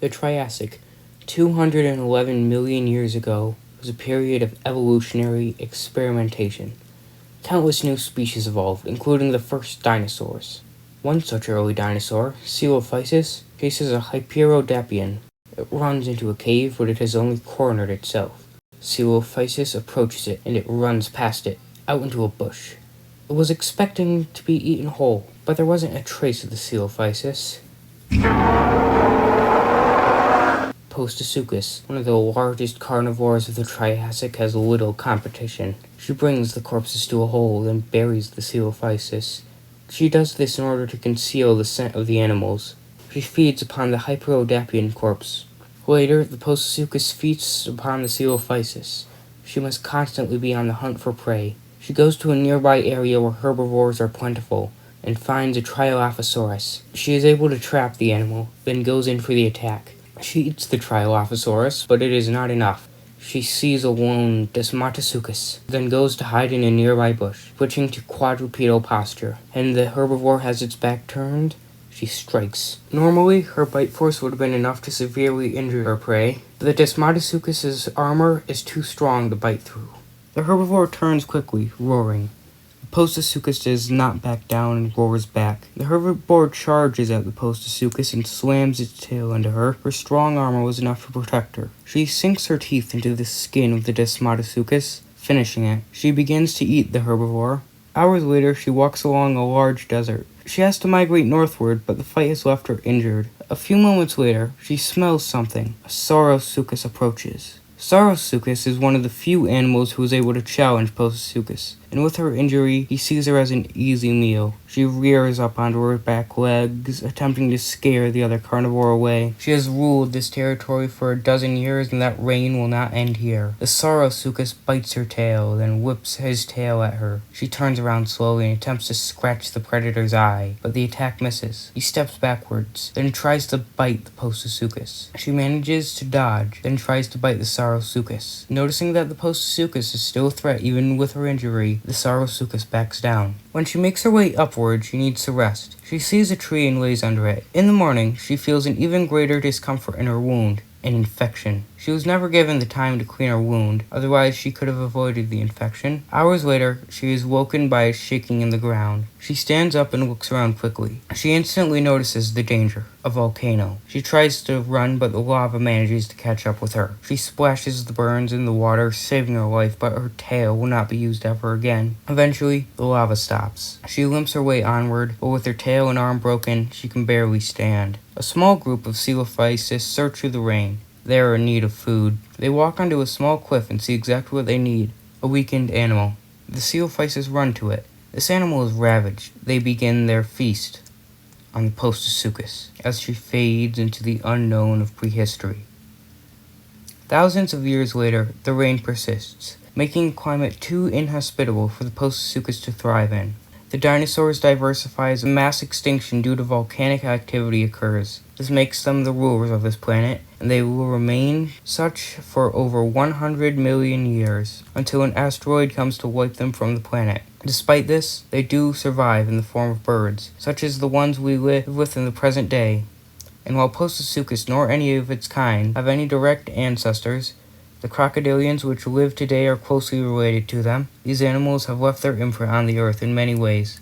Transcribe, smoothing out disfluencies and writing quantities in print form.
The Triassic, 211 million years ago, was a period of evolutionary experimentation. Countless new species evolved, including the first dinosaurs. One such early dinosaur, Coelophysis, chases a hyperodapian. It runs into a cave, but it has only cornered itself. Coelophysis approaches it, and it runs past it, out into a bush. It was expecting to be eaten whole, but there wasn't a trace of the Coelophysis. Postosuchus, one of the largest carnivores of the Triassic, has little competition. She brings the corpses to a hole and buries the Coelophysis. She does this in order to conceal the scent of the animals. She feeds upon the hyperodapian corpse. Later, the Postosuchus feasts upon the Coelophysis. She must constantly be on the hunt for prey. She goes to a nearby area where herbivores are plentiful and finds a Trialophosaurus. She is able to trap the animal, then goes in for the attack. She eats the Trialophosaurus, but it is not enough. She sees a lone Postosuchus, then goes to hide in a nearby bush, switching to quadrupedal posture. And the herbivore has its back turned, she strikes. Normally, her bite force would have been enough to severely injure her prey, but the Postosuchus's armor is too strong to bite through. The herbivore turns quickly, roaring. Postosuchus does not back down and roars back. The herbivore charges at the Postosuchus and slams its tail into her. Her strong armor was enough to protect her. She sinks her teeth into the skin of the Postosuchus, finishing it. She begins to eat the herbivore. Hours later, she walks along a large desert. She has to migrate northward, but the fight has left her injured. A few moments later, she smells something. A Saurosuchus approaches. Saurosuchus is one of the few animals who is able to challenge Postosuchus, and with her injury, he sees her as an easy meal. She rears up onto her back legs, attempting to scare the other carnivore away. She has ruled this territory for a dozen years, and that reign will not end here. The Saurosuchus bites her tail, then whips his tail at her. She turns around slowly and attempts to scratch the predator's eye, but the attack misses. He steps backwards, then tries to bite the Postosuchus. She manages to dodge, then tries to bite the Saurosuchus. Noticing that the Postosuchus is still a threat even with her injury, the Saurosuchus backs down. When she makes her way upward, she needs to rest. She sees a tree and lays under it. In the morning, she feels an even greater discomfort in her wound, an infection. She was never given the time to clean her wound, otherwise she could have avoided the infection. Hours later, she is woken by a shaking in the ground. She stands up and looks around quickly. She instantly notices the danger, a volcano. She tries to run, but the lava manages to catch up with her. She splashes the burns in the water, saving her life, but her tail will not be used ever again. Eventually, the lava stops. She limps her way onward, but with her tail and arm broken, she can barely stand. A small group of Coelophysis search through the rain. They are in need of food. They walk onto a small cliff and see exactly what they need, a weakened animal. The Coelophysis run to it. This animal is ravaged. They begin their feast on the Postosuchus as she fades into the unknown of prehistory. Thousands of years later, the rain persists, making a climate too inhospitable for the Postosuchus to thrive in. The dinosaurs diversify as a mass extinction due to volcanic activity occurs. This makes them the rulers of this planet, and they will remain such for over 100 million years, until an asteroid comes to wipe them from the planet. Despite this, they do survive in the form of birds, such as the ones we live with in the present day. And while Postosuchus nor any of its kind have any direct ancestors, the crocodilians which live today are closely related to them. These animals have left their imprint on the earth in many ways.